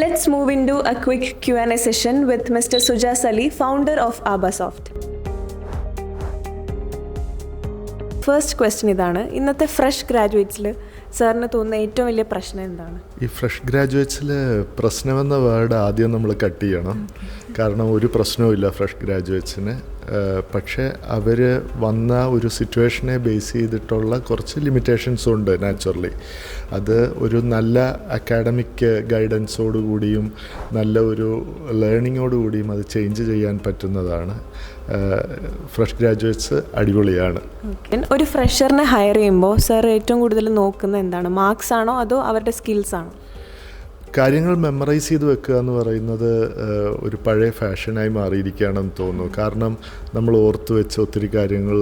Let's move into a quick Q&A session with Mr. Sujas Ali, founder of Abasoft. First question ഇതാണ്, ഇന്നത്തെ fresh ഗ്രാജുവേറ്റ്സിൽ സാറിന് തോന്നുന്ന ഏറ്റവും വലിയ പ്രശ്നം എന്താണ്? ഈ ഫ്രഷ് ഗ്രാജുവേറ്റ്സിൽ പ്രശ്നമെന്ന വേർഡ് ആദ്യം നമ്മൾ കട്ട് ചെയ്യണം. കാരണം ഒരു പ്രശ്നവുമില്ല ഫ്രഷ് ഗ്രാജുവേറ്റ്സിന്. പക്ഷേ അവർ വന്ന ഒരു സിറ്റുവേഷനെ ബേസ് ചെയ്തിട്ടുള്ള കുറച്ച് ലിമിറ്റേഷൻസും ഉണ്ട് നാച്ചുറലി. അത് ഒരു നല്ല അക്കാഡമിക് ഗൈഡൻസോടുകൂടിയും നല്ല ഒരു ലേണിങ്ങോടുകൂടിയും അത് ചേഞ്ച് ചെയ്യാൻ പറ്റുന്നതാണ്. ഫ്രഷ് ഗ്രാജുവേറ്റ്സ് അടിപൊളിയാണ്. ഒരു ഫ്രഷറിനെ ഹയർ ചെയ്യുമ്പോൾ സാർ ഏറ്റവും കൂടുതൽ നോക്കുന്നത് എന്താണ്? മാർക്സ് ആണോ അതോ അവരുടെ സ്കിൽസ് ആണോ? കാര്യങ്ങൾ മെമ്മറൈസ് ചെയ്ത് വെക്കുക എന്ന് പറയുന്നത് ഒരു പഴയ ഫാഷനായി മാറിയിരിക്കുകയാണെന്ന് തോന്നുന്നു. കാരണം നമ്മൾ ഓർത്ത് വെച്ച ഒത്തിരി കാര്യങ്ങൾ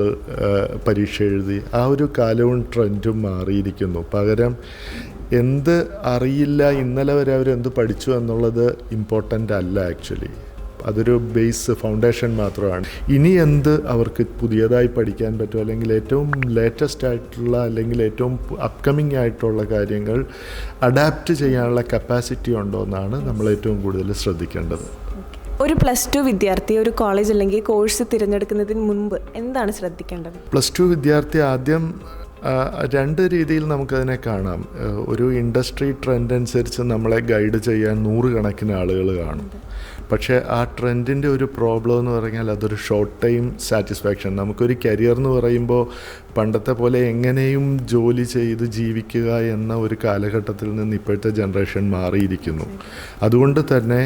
പരീക്ഷ എഴുതി ആ ഒരു കാലവും ട്രെൻഡും മാറിയിരിക്കുന്നു. പകരം എന്ത് അറിയില്ല, ഇന്നലെ വരെ അവരെന്ത് പഠിച്ചു എന്നുള്ളത് ഇമ്പോർട്ടൻ്റ് അല്ല. ആക്ച്വലി അതൊരു ബേസ് ഫൗണ്ടേഷൻ മാത്രമാണ്. ഇനി എന്ത് അവർക്ക് പുതിയതായി പഠിക്കാൻ പറ്റും, അല്ലെങ്കിൽ ഏറ്റവും ലേറ്റസ്റ്റ് ആയിട്ടുള്ള അല്ലെങ്കിൽ ഏറ്റവും അപ്കമിങ് ആയിട്ടുള്ള കാര്യങ്ങൾ അഡാപ്റ്റ് ചെയ്യാനുള്ള കപ്പാസിറ്റി ഉണ്ടോ എന്നാണ് നമ്മൾ ഏറ്റവും കൂടുതൽ ശ്രദ്ധിക്കേണ്ടത്. ഒരു +2 വിദ്യാർത്ഥി ഒരു കോളേജ് അല്ലെങ്കിൽ കോഴ്സ് തിരഞ്ഞെടുക്കുന്നതിന് മുൻപ് എന്താണ് ശ്രദ്ധിക്കേണ്ടത്? +2 വിദ്യാർത്ഥി ആദ്യം രണ്ട് രീതിയിൽ നമുക്കതിനെ കാണാം. ഒരു ഇൻഡസ്ട്രി ട്രെൻഡ് അനുസരിച്ച് നമ്മളെ ഗൈഡ് ചെയ്യാൻ 100 കണക്കിന് ആളുകൾ കാണും. പക്ഷേ ആ ട്രെൻഡിൻ്റെ ഒരു പ്രോബ്ലം എന്ന് പറഞ്ഞാൽ അതൊരു ഷോർട്ട് ടൈം സാറ്റിസ്ഫാക്ഷൻ. നമുക്കൊരു കരിയർ എന്ന് പറയുമ്പോൾ പണ്ടത്തെ പോലെ എങ്ങനെയും ജോലി ചെയ്ത് ജീവിക്കുക എന്ന ഒരു കാലഘട്ടത്തിൽ നിന്ന് ഇപ്പോഴത്തെ ജനറേഷൻ മാറിയിരിക്കുന്നു. അതുകൊണ്ട് തന്നെ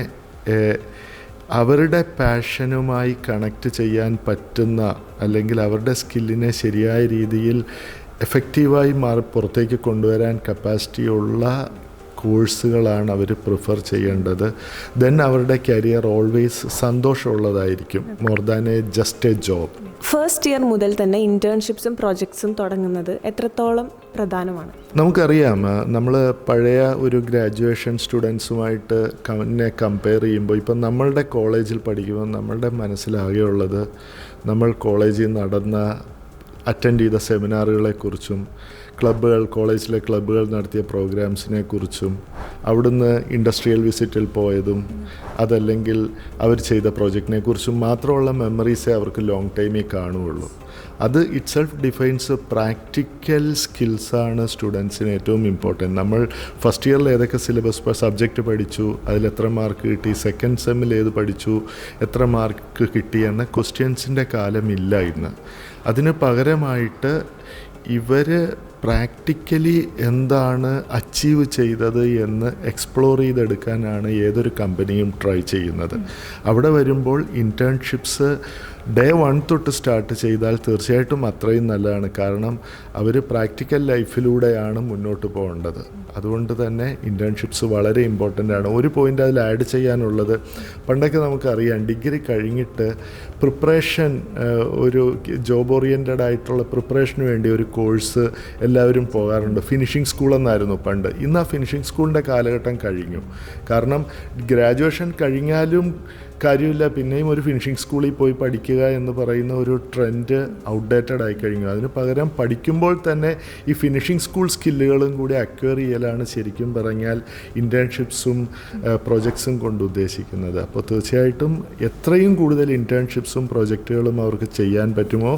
അവരുടെ പാഷനുമായി കണക്റ്റ് ചെയ്യാൻ പറ്റുന്ന അല്ലെങ്കിൽ അവരുടെ സ്കില്ലിനെ ശരിയായ രീതിയിൽ എഫക്റ്റീവായി പുറത്തേക്ക് കൊണ്ടുവരാൻ കപ്പാസിറ്റിയുള്ള കോഴ്സുകളാണ് അവർ പ്രിഫർ ചെയ്യേണ്ടത്. ദെൻ അവരുടെ കരിയർ ഓൾവേസ് സന്തോഷമുള്ളതായിരിക്കും, more than just a job. First year മുതൽ തന്നെ ഇൻറ്റേൺഷിപ്സും പ്രോജക്ട്സും തുടങ്ങുന്നത് എത്രത്തോളം പ്രധാനമാണ്? നമുക്കറിയാം, നമ്മൾ പഴയ ഒരു ഗ്രാജുവേഷൻ സ്റ്റുഡൻസുമായിട്ട് കമ്പയർ ചെയ്യുമ്പോൾ ഇപ്പം നമ്മളുടെ കോളേജിൽ പഠിക്കുമ്പോൾ നമ്മളുടെ മനസ്സിലാകെയുള്ളത് നമ്മൾ കോളേജിൽ അറ്റൻഡ് ചെയ്ത സെമിനാറുകളെക്കുറിച്ചും കോളേജിലെ ക്ലബ്ബുകൾ നടത്തിയ പ്രോഗ്രാംസിനെ കുറിച്ചും അവിടുന്ന് ഇൻഡസ്ട്രിയൽ വിസിറ്റിൽ പോയതും അതല്ലെങ്കിൽ അവർ ചെയ്ത പ്രോജക്റ്റിനെ കുറിച്ചും മാത്രമുള്ള മെമ്മറീസേ അവർക്ക് ലോങ് ടൈമേ കാണുകയുള്ളൂ. അത് ഇറ്റ് സെൽഫ് ഡിഫൈൻസ് പ്രാക്ടിക്കൽ സ്കിൽസാണ് സ്റ്റുഡൻസിന് ഏറ്റവും ഇമ്പോർട്ടൻറ്റ്. നമ്മൾ ഫസ്റ്റ് ഇയറിൽ ഏതൊക്കെ സിലബസ് സബ്ജക്റ്റ് പഠിച്ചു, അതിലെത്ര മാർക്ക് കിട്ടി, സെക്കൻഡ് സെമ്മിൽ ഏത് പഠിച്ചു, എത്ര മാർക്ക് കിട്ടി എന്ന ക്വസ്റ്റ്യൻസിൻ്റെ കാലമില്ല ഇന്ന്. അതിന് പകരമായിട്ട് ഇവർ പ്രാക്ടിക്കലി എന്താണ് അച്ചീവ് ചെയ്തത് എന്ന് എക്സ്പ്ലോർ ചെയ്തെടുക്കാനാണ് ഏതൊരു കമ്പനിയും ട്രൈ ചെയ്യുന്നത്. അവിടെ വരുമ്പോൾ ഇൻറ്റേൺഷിപ്സ് ഡേ 1 തൊട്ട് സ്റ്റാർട്ട് ചെയ്താൽ തീർച്ചയായിട്ടും അത്രയും നല്ലതാണ്. കാരണം അവർ പ്രാക്ടിക്കൽ ലൈഫിലൂടെയാണ് മുന്നോട്ട് പോകേണ്ടത്. അതുകൊണ്ട് തന്നെ ഇൻറ്റേൺഷിപ്സ് വളരെ ഇമ്പോർട്ടൻ്റ് ആണ്. ഒരു പോയിൻ്റ് അതിൽ ആഡ് ചെയ്യാനുള്ളത്, പണ്ടൊക്കെ നമുക്കറിയാം ഡിഗ്രി കഴിഞ്ഞിട്ട് പ്രിപ്പറേഷൻ, ഒരു ജോബ് ഓറിയൻറ്റഡ് ആയിട്ടുള്ള പ്രിപ്പറേഷന് വേണ്ടി ഒരു കോഴ്സ് എല്ലാവരും പോകാറുണ്ട്. ഫിനിഷിംഗ് സ്കൂളെന്നായിരുന്നു പണ്ട്. ഇന്ന് ആ ഫിനിഷിംഗ് സ്കൂളിൻ്റെ കാലഘട്ടം കഴിഞ്ഞു. കാരണം ഗ്രാജുവേഷൻ കഴിഞ്ഞാലും കാര്യമില്ല, പിന്നെയും ഒരു ഫിനിഷിംഗ് സ്കൂളിൽ പോയി പഠിക്കുക എന്ന് പറയുന്ന ഒരു ട്രെൻഡ് ഔട്ട്ഡേറ്റഡ് ആയി കഴിഞ്ഞു. അതിന് പകരം പഠിക്കുമ്പോൾ തന്നെ ഈ ഫിനിഷിംഗ് സ്കൂൾ സ്കില്ലുകളും കൂടി അക്വയർ ചെയ്യലാണ് ശരിക്കും പറഞ്ഞാൽ ഇൻറ്റേൺഷിപ്സും പ്രൊജക്ട്സും കൊണ്ട് ഉദ്ദേശിക്കുന്നത്. അപ്പോൾ തീർച്ചയായിട്ടും എത്രയും കൂടുതൽ ഇൻറ്റേൺഷിപ്സും പ്രൊജക്റ്റുകളും അവർക്ക് ചെയ്യാൻ പറ്റുമോ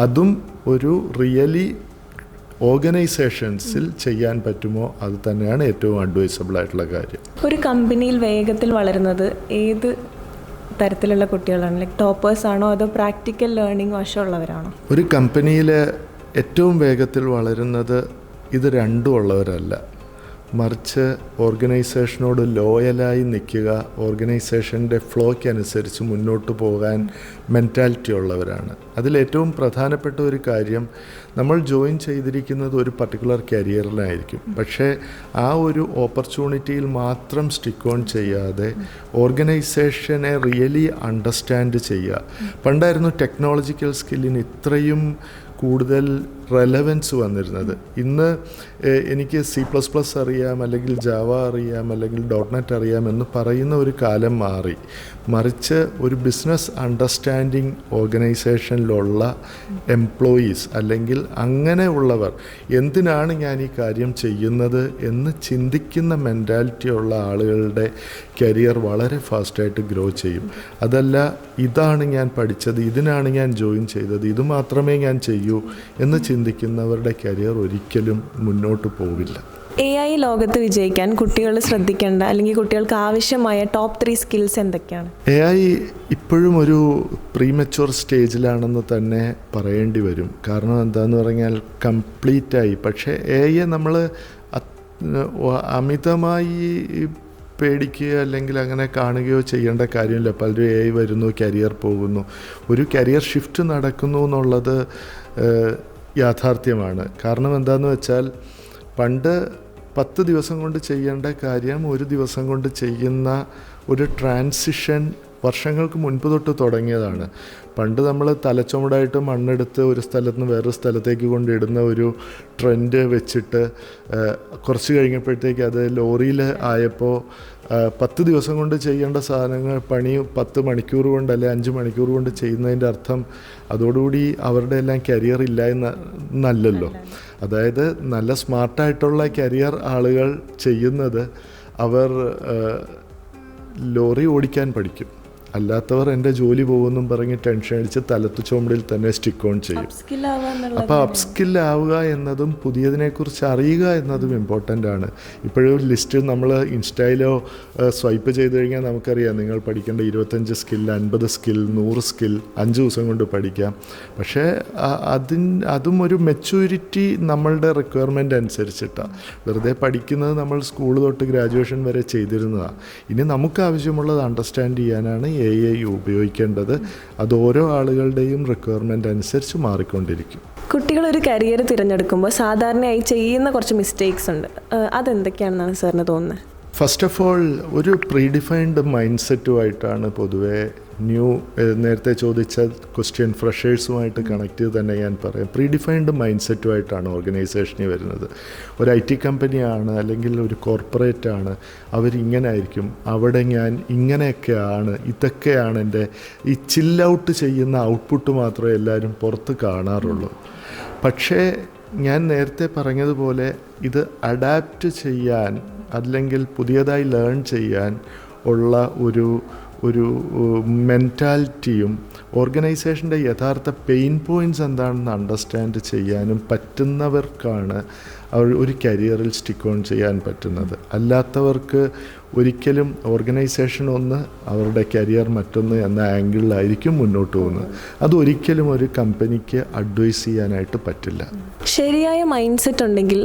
അതും ഒരു റിയലി ഓർഗനൈസേഷൻസിൽ ചെയ്യാൻ പറ്റുമോ അത് തന്നെയാണ് ഏറ്റവും അഡ്വൈസബിൾ ആയിട്ടുള്ള കാര്യം. ഒരു കമ്പനിയിൽ വേഗത്തിൽ വളരുന്നത് ഏത് തരത്തിലുള്ള കുട്ടികളാണ്? ലൈക്ക് ടോപ്പേഴ്സ് ആണോ അതോ പ്രാക്ടിക്കൽ ലേണിംഗ് വശമുള്ളവരാണോ? ഒരു കമ്പനിയിൽ ഏറ്റവും വേഗത്തിൽ വളരുന്നത് ഇത് രണ്ടും ഉള്ളവരല്ല, മറിച്ച് ഓർഗനൈസേഷനോട് ലോയലായി നിൽക്കുക, ഓർഗനൈസേഷൻ്റെ ഫ്ലോയ്ക്കനുസരിച്ച് മുന്നോട്ട് പോകാൻ മെൻറ്റാലിറ്റി ഉള്ളവരാണ്. അതിലേറ്റവും പ്രധാനപ്പെട്ട ഒരു കാര്യം, നമ്മൾ ജോയിൻ ചെയ്തിരിക്കുന്നത് ഒരു പർട്ടിക്കുലർ കരിയറിലായിരിക്കും. പക്ഷേ ആ ഒരു ഓപ്പർച്യൂണിറ്റിയിൽ മാത്രം സ്റ്റിക്ക് ഓൺ ചെയ്യാതെ ഓർഗനൈസേഷനെ റിയലി അണ്ടർസ്റ്റാൻഡ് ചെയ്യുക. പണ്ടായിരുന്നു ടെക്നോളജിക്കൽ സ്കില്ലിന് ഇത്രയും കൂടുതൽ റെലവൻസ് വന്നിരുന്നത്. ഇന്ന് എനിക്ക് C++ അറിയാം, അല്ലെങ്കിൽ ജാവ അറിയാം, അല്ലെങ്കിൽ .NET അറിയാം എന്ന് പറയുന്ന ഒരു കാലം മാറി. മറിച്ച് ഒരു ബിസിനസ് അണ്ടർസ്റ്റാൻഡിങ് ഓർഗനൈസേഷനിലുള്ള എംപ്ലോയീസ് അല്ലെങ്കിൽ അങ്ങനെ ഉള്ളവർ എന്തിനാണ് ഞാൻ ഈ കാര്യം ചെയ്യുന്നത് എന്ന് ചിന്തിക്കുന്ന മെൻറ്റാലിറ്റി ഉള്ള ആളുകളുടെ കരിയർ വളരെ ഫാസ്റ്റായിട്ട് ഗ്രോ ചെയ്യും. അതല്ല, ഇതാണ് ഞാൻ പഠിച്ചത്, ഇതിനാണ് ഞാൻ ജോയിൻ ചെയ്തത്, ഇത് മാത്രമേ ഞാൻ ചെയ്യൂ എന്ന് ചിന്തിക്കുന്നവരുടെ കരിയർ ഒരിക്കലും മുന്നോട്ട് പോവില്ല. AI ലോകത്ത് വിജയിക്കാൻ കുട്ടികൾ ശ്രദ്ധിക്കേണ്ട അല്ലെങ്കിൽ കുട്ടികൾക്ക് ആവശ്യമായ ടോപ്പ് 3 സ്കിൽസ് എന്തൊക്കെയാണ്? AI ഇപ്പോഴും ഒരു പ്രീമച്വർ സ്റ്റേജിലാണെന്ന് തന്നെ പറയേണ്ടി വരും. കാരണം എന്താണെന്ന് പറഞ്ഞാൽ കംപ്ലീറ്റായി. പക്ഷേ AI നമ്മൾ അമിതമായി പേടിക്കുക അല്ലെങ്കിൽ അങ്ങനെ കാണുകയോ ചെയ്യേണ്ട കാര്യമില്ല. പലരും AI വരുന്നു, കരിയർ പോകുന്നു. ഒരു കരിയർ ഷിഫ്റ്റ് നടക്കുന്നു എന്നുള്ളത് യാഥാർത്ഥ്യമാണ്. കാരണം എന്താണെന്ന് വെച്ചാൽ പണ്ട് 10 ദിവസം കൊണ്ട് ചെയ്യേണ്ട കാര്യം 1 ദിവസം കൊണ്ട് ചെയ്യുന്ന ഒരു ട്രാൻസിഷൻ വർഷങ്ങൾക്ക് മുൻപ് തൊട്ട് തുടങ്ങിയതാണ്. പണ്ട് നമ്മൾ തലച്ചുമടായിട്ട് മണ്ണെടുത്ത് ഒരു സ്ഥലത്ത് നിന്ന് വേറൊരു സ്ഥലത്തേക്ക് കൊണ്ടിടുന്ന ഒരു ട്രെൻഡ് വെച്ചിട്ട് കുറച്ച് കഴിഞ്ഞപ്പോഴത്തേക്ക് അത് ലോറിയിൽ ആയപ്പോൾ 10 ദിവസം കൊണ്ട് ചെയ്യേണ്ട സാധനങ്ങൾ പണി 10 മണിക്കൂർ കൊണ്ട് അല്ലെ 5 മണിക്കൂർ കൊണ്ട് ചെയ്യുന്നതിൻ്റെ അർത്ഥം അതോടുകൂടി അവരുടെ എല്ലാം കരിയർ ഇല്ല എന്നല്ലല്ലോ. അതായത് നല്ല സ്മാർട്ടായിട്ടുള്ള കരിയർ ആളുകൾ ചെയ്യുന്നത് അവർ ലോറി ഓടിക്കാൻ പഠിക്കും. അല്ലാത്തവർ എൻ്റെ ജോലി പോകുമെന്നും പറഞ്ഞ് ടെൻഷൻ അടിച്ച് തലത്തു ചുമടിൽ തന്നെ സ്റ്റിക്ക് ഓൺ ചെയ്യും. അപ്പോൾ അപ്സ്കില്ലാവുക എന്നതും പുതിയതിനെക്കുറിച്ച് അറിയുക എന്നതും ഇമ്പോർട്ടൻ്റ് ആണ്. ഇപ്പോഴും ലിസ്റ്റ് നമ്മൾ ഇൻസ്റ്റയിലോ സ്വൈപ്പ് ചെയ്ത് കഴിഞ്ഞാൽ നമുക്കറിയാം നിങ്ങൾ പഠിക്കേണ്ട 25 സ്കിൽ, 50 സ്കിൽ, 100 സ്കിൽ 5 ദിവസം കൊണ്ട് പഠിക്കാം. പക്ഷേ അതും ഒരു മെച്യൂരിറ്റി നമ്മളുടെ റിക്വയർമെൻ്റ് അനുസരിച്ചിട്ടാണ്. വെറുതെ പഠിക്കുന്നത് നമ്മൾ സ്കൂൾ തൊട്ട് ഗ്രാജുവേഷൻ വരെ ചെയ്തിരുന്നതാണ്. ഇനി നമുക്ക് ആവശ്യമുള്ളത് അണ്ടർസ്റ്റാൻഡ് ചെയ്യാനാണ് AI ഉപയോഗിക്കേണ്ടത്. അത് ഓരോ ആളുകളുടെയും റിക്വയർമെൻ്റ് അനുസരിച്ച് മാറിക്കൊണ്ടിരിക്കും. കുട്ടികൾ ഒരു കരിയർ തിരഞ്ഞെടുക്കുമ്പോൾ സാധാരണയായി ചെയ്യുന്ന കുറച്ച് മിസ്റ്റേക്സ് ഉണ്ട്. അതെന്തൊക്കെയാണെന്നാണ് സാറിന് തോന്നുന്നത്? ഫസ്റ്റ് ഓഫ് ഓൾ, ഒരു പ്രീഡിഫൈൻഡ് മൈൻഡ് സെറ്റുമായിട്ടാണ് പൊതുവേ നേരത്തെ ചോദിച്ച ക്വസ്റ്റ്യൻ ഫ്രഷേഴ്സുമായിട്ട് കണക്ട് ചെയ്ത് തന്നെ ഞാൻ പറയാം. പ്രീഡിഫൈൻഡ് മൈൻഡ് സെറ്റുമായിട്ടാണ് ഓർഗനൈസേഷനിൽ വരുന്നത്. ഒരു IT കമ്പനിയാണ് അല്ലെങ്കിൽ ഒരു കോർപ്പറേറ്റാണ്, അവരിങ്ങനെ ആയിരിക്കും, അവിടെ ഞാൻ ഇങ്ങനെയൊക്കെയാണ്, ഇതൊക്കെയാണ് എൻ്റെ ഈ ചില്ലൗട്ട് ചെയ്യുന്ന ഔട്ട്പുട്ട് മാത്രമേ എല്ലാവരും പുറത്ത് കാണാറുള്ളൂ. പക്ഷേ ഞാൻ നേരത്തെ പറഞ്ഞതുപോലെ ഇത് അഡാപ്റ്റ് ചെയ്യാൻ അല്ലെങ്കിൽ പുതിയതായി ലേൺ ചെയ്യാൻ ഉള്ള ഒരു മെൻറ്റാലിറ്റിയും ഓർഗനൈസേഷൻ്റെ യഥാർത്ഥ പെയിൻ പോയിൻറ്റ്സ് എന്താണെന്ന് അണ്ടർസ്റ്റാൻഡ് ചെയ്യാനും പറ്റുന്നവർക്കാണ് ഒരു കരിയറിൽ സ്റ്റിക്ക് ഓൺ ചെയ്യാൻ പറ്റുന്നത്. അല്ലാത്തവർക്ക് ഒരിക്കലും ഓർഗനൈസേഷൻ ഒന്ന്, അവരുടെ കരിയർ മറ്റൊന്ന് എന്ന ആംഗിളിലായിരിക്കും മുന്നോട്ട് പോകുന്നത്. അതൊരിക്കലും ഒരു കമ്പനിക്ക് അഡ്വൈസ് ചെയ്യാനായിട്ട് പറ്റില്ല. ശരിയായ മൈൻഡ് സെറ്റ് ഉണ്ടെങ്കിൽ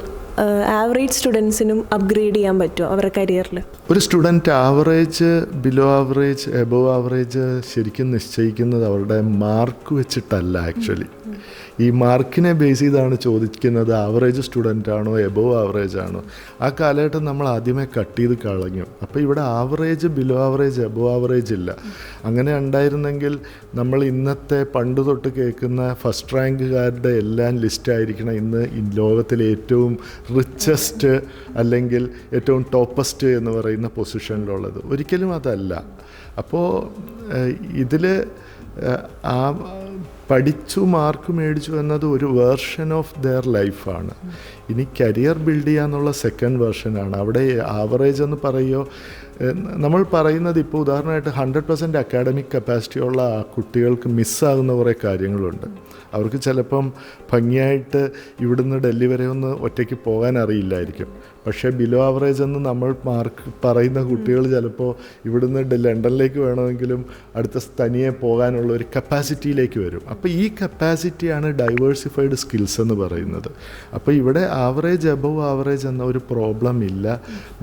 ആവറേജ് സ്റ്റുഡൻസിനും അപ്ഗ്രേഡ് ചെയ്യാൻ പറ്റുമോ അവരുടെ കരിയറിൽ? ഒരു student average, below average, above average ശരിക്കും നിശ്ചയിക്കുന്നത് അവരുടെ മാർക്ക് വെച്ചിട്ടല്ല. ആക്ച്വലി ഈ മാർക്കിനെ ബേസ് ചെയ്താണ് ചോദിക്കുന്നത് ആവറേജ് സ്റ്റുഡൻ്റ് ആണോ എബോവ് ആവറേജ് ആണോ. ആ കാലഘട്ടം നമ്മൾ ആദ്യമേ കട്ട് ചെയ്ത് കളഞ്ഞു. അപ്പോൾ ഇവിടെ average, below average, above average ഇല്ല. അങ്ങനെ ഉണ്ടായിരുന്നെങ്കിൽ നമ്മൾ ഇന്നത്തെ പണ്ട് തൊട്ട് കേൾക്കുന്ന ഫസ്റ്റ് റാങ്കുകാരുടെ എല്ലാം ലിസ്റ്റായിരിക്കണം ഇന്ന് ലോകത്തിലെ ഏറ്റവും റിച്ചസ്റ്റ് അല്ലെങ്കിൽ ഏറ്റവും ടോപ്പസ്റ്റ് എന്ന് പറയുന്ന പൊസിഷനിലുള്ളത്. ഒരിക്കലും അതല്ല. അപ്പോൾ ഇതിൽ ആ പഠിച്ചു മാർക്ക് മേടിച്ചു എന്നത് ഒരു വേർഷൻ ഓഫ് ദെയർ ലൈഫാണ്. ഇനി കരിയർ ബിൽഡ് ചെയ്യാന്നുള്ള സെക്കൻഡ് വേർഷനാണ്. അവിടെ ആവറേജ് എന്ന് പറയുമോ, നമ്മൾ പറയുന്നത് ഇപ്പോൾ ഉദാഹരണമായിട്ട് 100% അക്കാഡമിക് കപ്പാസിറ്റി ഉള്ള കുട്ടികൾക്ക് മിസ്സാകുന്ന കുറേ കാര്യങ്ങളുണ്ട്. അവർക്ക് ചിലപ്പം ഭംഗിയായിട്ട് ഇവിടുന്ന് ഡൽഹി വരെ ഒന്ന് ഒറ്റയ്ക്ക് പോകാൻ അറിയില്ലായിരിക്കും. പക്ഷേ ബിലോ ആവറേജ് എന്ന് നമ്മൾ മാർക്ക് പറയുന്ന കുട്ടികൾ ചിലപ്പോൾ ഇവിടുന്ന് ലണ്ടനിലേക്ക് വേണമെങ്കിലും അടുത്ത തനിയെ പോകാനുള്ള ഒരു കപ്പാസിറ്റിയിലേക്ക് വരും. അപ്പോൾ ഈ കപ്പാസിറ്റിയാണ് ഡൈവേഴ്സിഫൈഡ് സ്കിൽസ് എന്ന് പറയുന്നത്. അപ്പോൾ ഇവിടെ ആവറേജ്, എബവ് ആവറേജ് എന്ന ഒരു പ്രോബ്ലം ഇല്ല.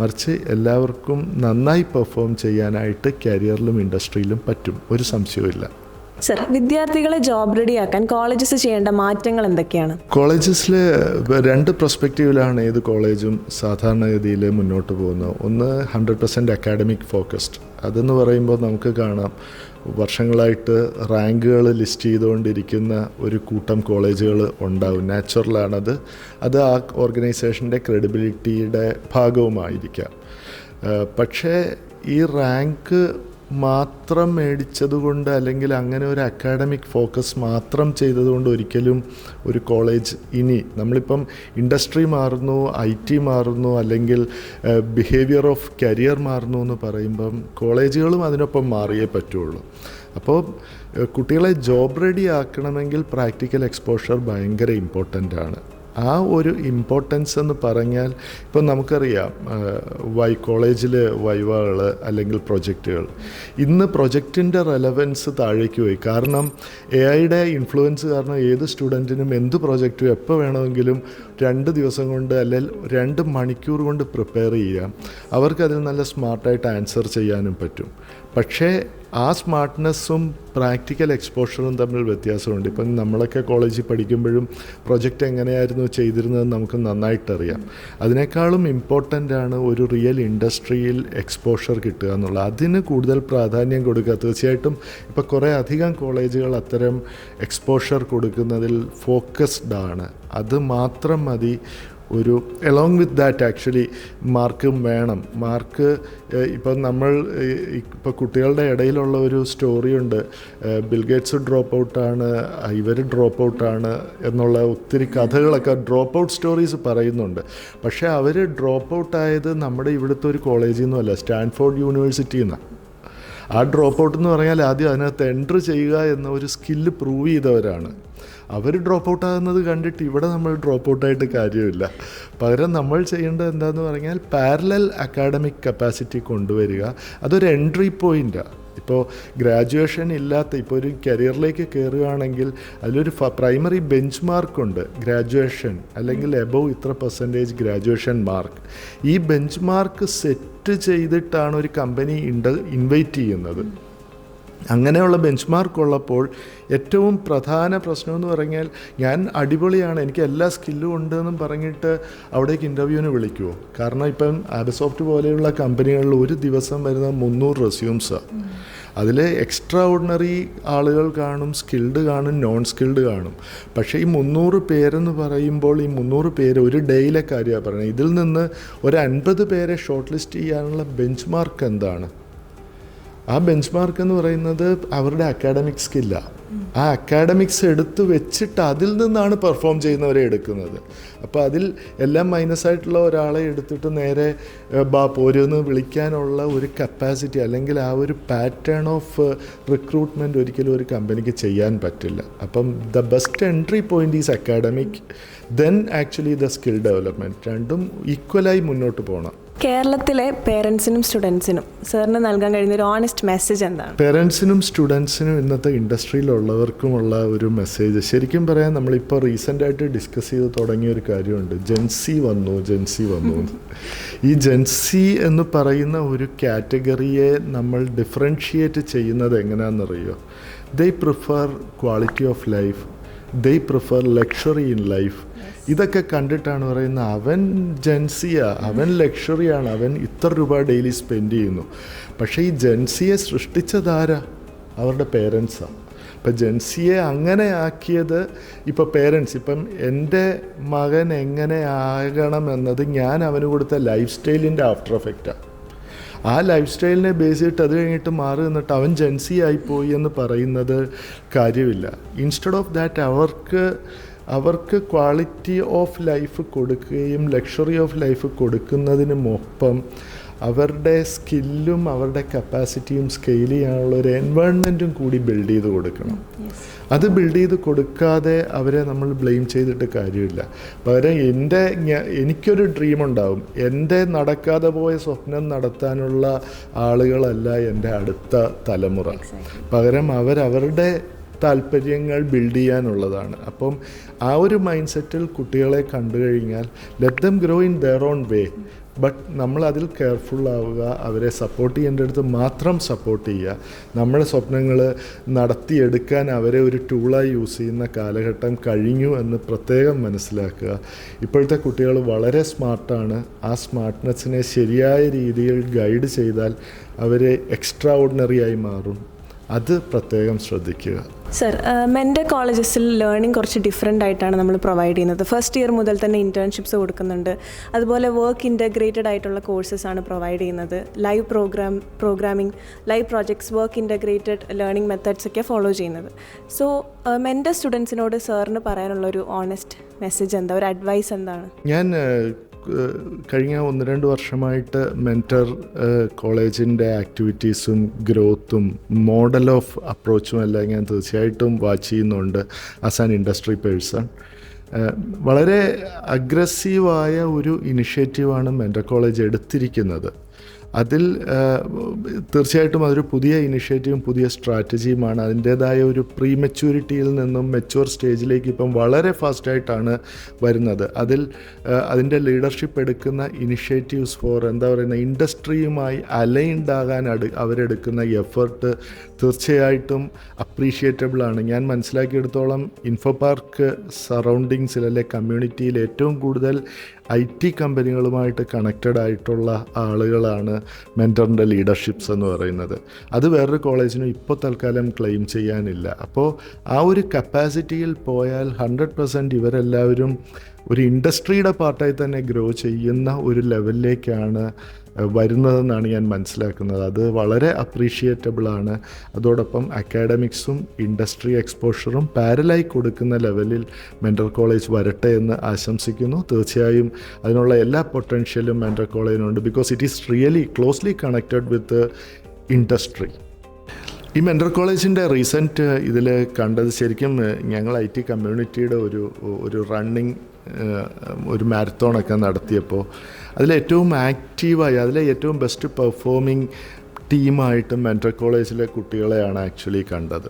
മറിച്ച് എല്ലാവർക്കും നന്നായി പെർഫോം ചെയ്യാനായിട്ട് കരിയറിലും ഇൻഡസ്ട്രിയിലും പറ്റും, ഒരു സംശയവുമില്ല. സർ, വിദ്യാർത്ഥികളെ ജോബ് റെഡിയാക്കാൻ കോളേജസ് ചെയ്യേണ്ട മാറ്റങ്ങൾ എന്തൊക്കെയാണ്? കോളേജസിൽ 2 പെർസ്പെക്റ്റീവിലാണ് ഏത് കോളേജും സാധാരണഗതിയിൽ മുന്നോട്ട് പോകുന്നത്. ഒന്ന് 100% അക്കാഡമിക് ഫോക്കസ്ഡ്. അതെന്ന് പറയുമ്പോൾ നമുക്ക് കാണാം, വർഷങ്ങളായിട്ട് റാങ്കുകൾ ലിസ്റ്റ് ചെയ്തുകൊണ്ടിരിക്കുന്ന ഒരു കൂട്ടം കോളേജുകൾ ഉണ്ടാവും. നാച്ചുറലാണത്. അത് ആ ഓർഗനൈസേഷൻ്റെ ക്രെഡിബിലിറ്റിയുടെ ഭാഗവുമായിരിക്കാം. പക്ഷേ ഈ റാങ്ക് മാത്രം മേടിച്ചതുകൊണ്ട്, അല്ലെങ്കിൽ അങ്ങനെ ഒരു അക്കാഡമിക് ഫോക്കസ് മാത്രം ചെയ്തതുകൊണ്ട് ഒരിക്കലും ഒരു കോളേജ്, ഇനി നമ്മളിപ്പം ഇൻഡസ്ട്രി മാറുന്നു, IT മാറുന്നു, അല്ലെങ്കിൽ ബിഹേവിയർ ഓഫ് കരിയർ മാറുന്നു എന്ന് പറയുമ്പം കോളേജുകളും അതിനൊപ്പം മാറിയേ പറ്റുള്ളൂ. അപ്പോൾ കുട്ടികളെ ജോബ് റെഡി ആക്കണമെങ്കിൽ പ്രാക്ടിക്കൽ എക്സ്പോഷർ ഭയങ്കര ഇമ്പോർട്ടൻ്റ് ആണ്. ആ ഒരു ഇമ്പോർട്ടൻസ് എന്ന് പറഞ്ഞാൽ, ഇപ്പം നമുക്കറിയാം കോളേജിൽ വൈവകൾ അല്ലെങ്കിൽ പ്രൊജക്റ്റുകൾ. ഇന്ന് പ്രൊജക്റ്റിൻ്റെ റെലവൻസ് താഴേക്ക് പോയി. കാരണം AI ഇൻഫ്ലുവൻസ് കാരണം ഏത് സ്റ്റുഡൻറ്റിനും എന്ത് പ്രൊജക്റ്റും എപ്പോൾ വേണമെങ്കിലും 2 ദിവസം കൊണ്ട് അല്ലെങ്കിൽ 2 മണിക്കൂർ കൊണ്ട് പ്രിപ്പയർ ചെയ്യാം. അവർക്കതിൽ നല്ല സ്മാർട്ടായിട്ട് ആൻസർ ചെയ്യാനും പറ്റും. പക്ഷേ ആ സ്മാർട്ട്നെസ്സും പ്രാക്ടിക്കൽ എക്സ്പോഷറും തമ്മിൽ വ്യത്യാസമുണ്ട്. ഇപ്പം നമ്മളൊക്കെ കോളേജിൽ പഠിക്കുമ്പോഴും പ്രൊജക്റ്റ് എങ്ങനെയായിരുന്നു ചെയ്തിരുന്നതെന്ന് നമുക്ക് നന്നായിട്ടറിയാം. അതിനേക്കാളും ഇമ്പോർട്ടൻ്റ് ആണ് ഒരു റിയൽ ഇൻഡസ്ട്രിയിൽ എക്സ്പോഷർ കിട്ടുക എന്നുള്ളത്. അതിന് കൂടുതൽ പ്രാധാന്യം കൊടുക്കുക. തീർച്ചയായിട്ടും ഇപ്പോൾ കുറേ അധികം കോളേജുകൾ അത്തരം എക്സ്പോഷർ കൊടുക്കുന്നതിൽ ഫോക്കസ്ഡ് ആണ്. അത് മാത്രം മതി. ഒരു എലോങ് വിത്ത് ദാറ്റ് ആക്ച്വലി മാർക്കും വേണം. മാർക്ക് ഇപ്പം ഇപ്പോൾ കുട്ടികളുടെ ഇടയിലുള്ള ഒരു സ്റ്റോറിയുണ്ട്, ബിൽഗേറ്റ്സ് ഡ്രോപ്പ് ഔട്ടാണ്, ഇവർ ഡ്രോപ്പ് ഔട്ടാണ് എന്നുള്ള ഒത്തിരി കഥകളൊക്കെ ഡ്രോപ്പ് ഔട്ട് സ്റ്റോറീസ് പറയുന്നുണ്ട്. പക്ഷേ അവർ ഡ്രോപ്പ് ഔട്ടായത് നമ്മുടെ ഇവിടുത്തെ ഒരു കോളേജിൽ നിന്നുമല്ല, സ്റ്റാൻഫോർഡ് യൂണിവേഴ്സിറ്റിയിൽ നിന്നാണ്. ആ ഡ്രോപ്പ് ഔട്ട് എന്ന് പറഞ്ഞാൽ ആദ്യം അതിനകത്ത് എൻട്രി ചെയ്യുക എന്ന ഒരു സ്കില്ല് പ്രൂവ് ചെയ്തവരാണ്. അവർ ഡ്രോപ്പ് ഔട്ടാകുന്നത് കണ്ടിട്ട് ഇവിടെ നമ്മൾ ഡ്രോപ്പ് ഔട്ടായിട്ട് കാര്യമില്ല. പകരം നമ്മൾ ചെയ്യേണ്ടത് എന്താണെന്ന് പറഞ്ഞാൽ പാരലൽ അക്കാഡമിക് കപ്പാസിറ്റി കൊണ്ടുവരിക. അതൊരു എൻട്രി പോയിൻ്റാണ്. ഇപ്പോൾ ഗ്രാജുവേഷൻ ഇല്ലാത്ത, ഇപ്പോൾ ഒരു കരിയറിലേക്ക് കയറുകയാണെങ്കിൽ അതിലൊരു പ്രൈമറി ബെഞ്ച് മാർക്കുണ്ട്, ഗ്രാജുവേഷൻ അല്ലെങ്കിൽ എബവ് ഇത്ര % ഗ്രാജുവേഷൻ മാർക്ക്. ഈ ബെഞ്ച് മാർക്ക് സെറ്റ് ചെയ്തിട്ടാണ് ഒരു കമ്പനി ഇൻവൈറ്റ് ചെയ്യുന്നത്. അങ്ങനെയുള്ള ബെഞ്ച് മാർക്ക് ഉള്ളപ്പോൾ ഏറ്റവും പ്രധാന പ്രശ്നമെന്ന് പറഞ്ഞാൽ, ഞാൻ അടിപൊളിയാണ്, എനിക്ക് എല്ലാ സ്കില്ലും ഉണ്ടെന്നും പറഞ്ഞിട്ട് അവിടേക്ക് ഇൻ്റർവ്യൂവിന് വിളിക്കുമോ? കാരണം ഇപ്പം ആബസോഫ്റ്റ് പോലെയുള്ള കമ്പനികളിൽ ഒരു ദിവസം വരുന്ന 300 റെസ്യൂംസാണ്. അതിൽ എക്സ്ട്രാ ഓർഡിനറി ആളുകൾ കാണും, സ്കിൽഡ് കാണും, നോൺ സ്കിൽഡ് കാണും. പക്ഷേ ഈ 300 പേരെന്ന് പറയുമ്പോൾ ഈ 300 പേര് ഒരു ഡേയിലെ കാര്യമാണ് പറയുന്നത്. ഇതിൽ നിന്ന് ഒരു 50 പേരെ ഷോർട്ട് ലിസ്റ്റ് ചെയ്യാനുള്ള ബെഞ്ച് മാർക്ക് എന്താണ്? ആ ബെഞ്ച് മാർക്ക് എന്ന് പറയുന്നത് അവരുടെ അക്കാഡമിക് സ്കില്ലാണ്. ആ അക്കാഡമിക്സ് എടുത്ത് വെച്ചിട്ട് അതിൽ നിന്നാണ് പെർഫോം ചെയ്യുന്നവരെ എടുക്കുന്നത്. അപ്പോൾ അതിൽ എല്ലാം മൈനസായിട്ടുള്ള ഒരാളെ എടുത്തിട്ട് നേരെ പോരെന്ന് വിളിക്കാനുള്ള ഒരു കപ്പാസിറ്റി അല്ലെങ്കിൽ ആ ഒരു പാറ്റേൺ ഓഫ് റിക്രൂട്ട്മെൻറ്റ് ഒരിക്കലും ഒരു കമ്പനിക്ക് ചെയ്യാൻ പറ്റില്ല. അപ്പം the best entry point is academic, then actually the skill development. രണ്ടും ഈക്വലായി മുന്നോട്ട് പോകണം. കേരളത്തിലെ പേരൻസിനും സ്റ്റുഡൻസിനും സാറിന് നൽകാൻ കഴിയുന്ന ഒരു ഓണസ്റ്റ് മെസ്സേജ് എന്താണ്? പേരൻസിനും സ്റ്റുഡൻസിനും ഇന്നത്തെ ഇൻഡസ്ട്രിയിലുള്ളവർക്കുമുള്ള ഒരു മെസ്സേജ്, ശരിക്കും പറയാൻ നമ്മളിപ്പോൾ റീസെൻ്റായിട്ട് ഡിസ്കസ് ചെയ്ത് തുടങ്ങിയ ഒരു കാര്യമുണ്ട്, ജെൻസി വന്നു. ഈ ജെൻസി എന്ന് പറയുന്ന ഒരു കാറ്റഗറിയെ നമ്മൾ ഡിഫറൻഷിയേറ്റ് ചെയ്യുന്നത് എങ്ങനെയാണെന്നറിയോ? They prefer quality of life, they prefer luxury in life. ഇതൊക്കെ കണ്ടിട്ടാണ് പറയുന്നത് അവൻ ജെൻസിയാണ്, അവൻ ലക്ഷറിയാണ്, അവൻ ഇത്ര രൂപ ഡെയിലി സ്പെൻഡ് ചെയ്യുന്നു. പക്ഷേ ഈ ജെൻസിയെ സൃഷ്ടിച്ചതാരാ? അവരുടെ പേരൻസാണ്. ഇപ്പം ജെൻസിയെ അങ്ങനെ ആക്കിയത് ഇപ്പോൾ പേരൻസ്. ഇപ്പം എൻ്റെ മകൻ എങ്ങനെ ആകണം എന്നത് ഞാൻ അവന് കൊടുത്ത ലൈഫ് സ്റ്റൈലിൻ്റെ ആഫ്റ്റർ എഫക്റ്റാണ്. ആ ലൈഫ് സ്റ്റൈലിനെ ബേസ് ചെയ്തിട്ട് അത് കഴിഞ്ഞിട്ട് മാറി നിന്നിട്ട് അവൻ ജെൻസി ആയിപ്പോയി എന്ന് പറയുന്നത് കാര്യമില്ല. ഇൻസ്റ്റെഡ് ഓഫ് ദാറ്റ് അവർക്ക് ക്വാളിറ്റി ഓഫ് ലൈഫ് കൊടുക്കുകയും ലക്ഷറി ഓഫ് ലൈഫ് കൊടുക്കുന്നതിനുമൊപ്പം അവരുടെ സ്കില്ലും അവരുടെ കപ്പാസിറ്റിയും സ്കെയിൽ ചെയ്യാനുള്ള ഒരു എൻവയോൺമെൻറ്റും കൂടി ബിൽഡ് ചെയ്ത് കൊടുക്കണം. അത് ബിൽഡ് ചെയ്ത് കൊടുക്കാതെ അവരെ നമ്മൾ ബ്ലെയിം ചെയ്തിട്ട് കാര്യമില്ല. പകരം എനിക്കൊരു ഡ്രീം ഉണ്ടാവും, എൻ്റെ നടക്കാതെ പോയ സ്വപ്നം നടത്താനുള്ള ആളുകളല്ല എൻ്റെ അടുത്ത തലമുറ. പകരം അവരവരുടെ താല്പര്യങ്ങൾ ബിൽഡ് ചെയ്യാനുള്ളതാണ്. അപ്പം ആ ഒരു മൈൻഡ് സെറ്റിൽ കുട്ടികളെ കണ്ടു കഴിഞ്ഞാൽ let them grow in their own way, but നമ്മൾ അതിൽ കെയർഫുള്ളാവുക, അവരെ സപ്പോർട്ട് ചെയ്യേണ്ട അടുത്ത് മാത്രം സപ്പോർട്ട് ചെയ്യുക. നമ്മുടെ സ്വപ്നങ്ങൾ നടത്തിയെടുക്കാൻ അവരെ ഒരു ടൂളായി യൂസ് ചെയ്യുന്ന കാലഘട്ടം കഴിഞ്ഞു എന്ന് പ്രത്യേകം മനസ്സിലാക്കുക. ഇപ്പോഴത്തെ കുട്ടികൾ വളരെ സ്മാർട്ടാണ്. ആ സ്മാർട്ട്നെസ്സിനെ ശരിയായ രീതിയിൽ ഗൈഡ് ചെയ്താൽ അവർ എക്സ്ട്രാ ഓർഡിനറി ആയി മാറും. അത് പ്രത്യേകം ശ്രദ്ധിക്കുക. സർ, മെൻ്റെ കോളേജസിൽ ലേണിംഗ് കുറച്ച് ഡിഫറെൻ്റ് ആയിട്ടാണ് നമ്മൾ പ്രൊവൈഡ് ചെയ്യുന്നത്. ഫസ്റ്റ് ഇയർ മുതൽ തന്നെ ഇൻറ്റേൺഷിപ്സ് കൊടുക്കുന്നുണ്ട്. അതുപോലെ വർക്ക് ഇൻ്റഗ്രേറ്റഡ് ആയിട്ടുള്ള കോഴ്സസ് ആണ് പ്രൊവൈഡ് ചെയ്യുന്നത്. Live programming, live projects, work integrated learning methods ഒക്കെ ഫോളോ ചെയ്യുന്നത്. സോ മെൻ്റെ സ്റ്റുഡൻസിനോട് സാറിന് പറയാനുള്ളൊരു ഓണസ്റ്റ് മെസ്സേജ് എന്താ, ഒരു അഡ്വൈസ് എന്താണ്? ഞാൻ കഴിഞ്ഞ 1-2 വർഷമായിട്ട് മെൻറ്റർ കോളേജിൻ്റെ ആക്ടിവിറ്റീസും ഗ്രോത്തും മോഡൽ ഓഫ് അപ്രോച്ചും എല്ലാം ഞാൻ തീർച്ചയായിട്ടും വാച്ച് ചെയ്യുന്നുണ്ട് ആസ് ആൻ ഇൻഡസ്ട്രി പേഴ്സൺ. വളരെ അഗ്രസീവായ ഒരു ഇനിഷ്യേറ്റീവാണ് മെൻറ്റർ കോളേജ് എടുത്തിരിക്കുന്നത്. അതിൽ തീർച്ചയായിട്ടും അതൊരു പുതിയ ഇനിഷ്യേറ്റീവും പുതിയ സ്ട്രാറ്റജിയുമാണ്. അതിൻ്റേതായ ഒരു പ്രീ മെച്യൂരിറ്റിയിൽ നിന്നും മെച്യൂർ സ്റ്റേജിലേക്ക് ഇപ്പം വളരെ ഫാസ്റ്റായിട്ടാണ് വരുന്നത്. അതിൻ്റെ ലീഡർഷിപ്പ് എടുക്കുന്ന ഇനിഷ്യേറ്റീവ്സ് ഫോർ ഇൻഡസ്ട്രിയുമായി അലൈൻഡ് ആകാൻ അവരെടുക്കുന്ന എഫേർട്ട് തീർച്ചയായിട്ടും അപ്രീഷിയേറ്റബിളാണ്. ഞാൻ മനസ്സിലാക്കിയെടുത്തോളം ഇൻഫോ പാർക്ക് സറൗണ്ടിങ്സിൽ അല്ലെ കമ്മ്യൂണിറ്റിയിൽ ഏറ്റവും കൂടുതൽ IT കമ്പനികളുമായിട്ട് കണക്റ്റഡ് ആയിട്ടുള്ള ആളുകളാണ് മെൻറ്ററിൻ്റെ ലീഡർഷിപ്സ് എന്ന് പറയുന്നത്. അത് വേറൊരു കോളേജിനും ഇപ്പോൾ തൽക്കാലം ക്ലെയിം ചെയ്യാനില്ല. അപ്പോൾ ആ ഒരു കപ്പാസിറ്റിയിൽ പോയാൽ 100% ഇവരെല്ലാവരും ഒരു ഇൻഡസ്ട്രിയുടെ പാർട്ടായി തന്നെ ഗ്രോ ചെയ്യുന്ന ഒരു ലെവലിലേക്കാണ് വരുന്നതെന്നാണ് ഞാൻ മനസ്സിലാക്കുന്നത്. അത് വളരെ അപ്രീഷിയേറ്റബിളാണ്. അതോടൊപ്പം അക്കാഡമിക്സും ഇൻഡസ്ട്രി എക്സ്പോഷറും പാരലായി കൊടുക്കുന്ന ലെവലിൽ മെൻറ്റർ കോളേജ് വരട്ടെ എന്ന് ആശംസിക്കുന്നു. തീർച്ചയായും അതിനുള്ള എല്ലാ പൊട്ടൻഷ്യലും മെൻറ്റർ കോളേജിനുണ്ട്. Because it is really closely connected with industry. ഈ മെൻറ്റർ കോളേജിൻ്റെ റീസെൻറ്റ് ഇതിൽ കണ്ടത് ശരിക്കും ഞങ്ങൾ IT കമ്മ്യൂണിറ്റിയുടെ ഒരു റണ്ണിങ് ഒരു മാരത്തോണൊക്കെ നടത്തിയപ്പോൾ അതിലേറ്റവും ആക്റ്റീവായി അതിലെ ഏറ്റവും ബെസ്റ്റ് പെർഫോമിങ് ടീമായിട്ട് മെൻറ്റർ കോളേജിലെ കുട്ടികളെയാണ് ആക്ച്വലി കണ്ടത്.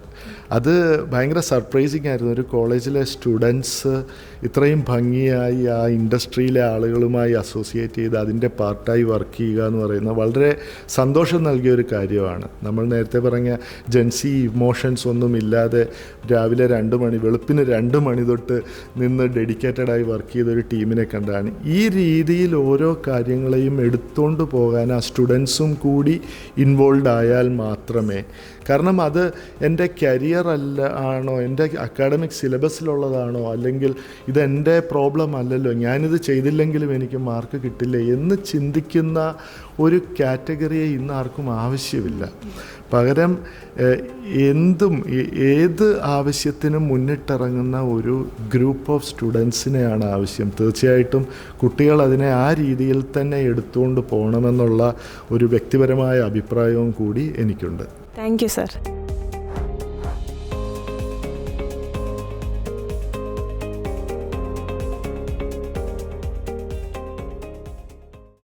അത് ഭയങ്കര സർപ്രൈസിങ് ആയിരുന്നു. ഒരു കോളേജിലെ സ്റ്റുഡൻസ് ഇത്രയും ഭംഗിയായി ആ ഇൻഡസ്ട്രിയിലെ ആളുകളുമായി അസോസിയേറ്റ് ചെയ്ത് അതിൻ്റെ പാർട്ടായി വർക്ക് ചെയ്യുക എന്ന് പറയുന്നത് വളരെ സന്തോഷം നൽകിയൊരു കാര്യമാണ്. നമ്മൾ നേരത്തെ പറഞ്ഞ ജെൻസി ഇമോഷൻസ് ഒന്നും ഇല്ലാതെ രാവിലെ 2 മണി വെളുപ്പിന് 2 മണി തൊട്ട് നിന്ന് ഡെഡിക്കേറ്റഡായി വർക്ക് ചെയ്തൊരു ടീമിനെ കണ്ടാണ്. ഈ രീതിയിൽ ഓരോ കാര്യങ്ങളെയും എടുത്തുകൊണ്ട് പോകാൻ ആ സ്റ്റുഡൻസും കൂടി ഇൻവോൾവ് ആയാൽ മാത്രമേ, കാരണം അത് എൻ്റെ കരിയർ ആണോ, എൻ്റെ അക്കാഡമിക് സിലബസിലുള്ളതാണോ, അല്ലെങ്കിൽ ഇതെൻ്റെ പ്രോബ്ലം അല്ലല്ലോ, ഞാനിത് ചെയ്തില്ലെങ്കിലും എനിക്ക് മാർക്ക് കിട്ടില്ല എന്ന് ചിന്തിക്കുന്ന ഒരു കാറ്റഗറിയെ ഇന്ന് ആർക്കും ആവശ്യമില്ല. പകരം ഏത് ആവശ്യത്തിനും മുന്നിട്ടിറങ്ങുന്ന ഒരു ഗ്രൂപ്പ് ഓഫ് സ്റ്റുഡൻസിനെയാണ് ആവശ്യം. തീർച്ചയായിട്ടും കുട്ടികൾ അതിനെ ആ രീതിയിൽ തന്നെ എടുത്തുകൊണ്ട് പോകണമെന്നുള്ള ഒരു വ്യക്തിപരമായ അഭിപ്രായവും കൂടി എനിക്കുണ്ട്. Thank you sir.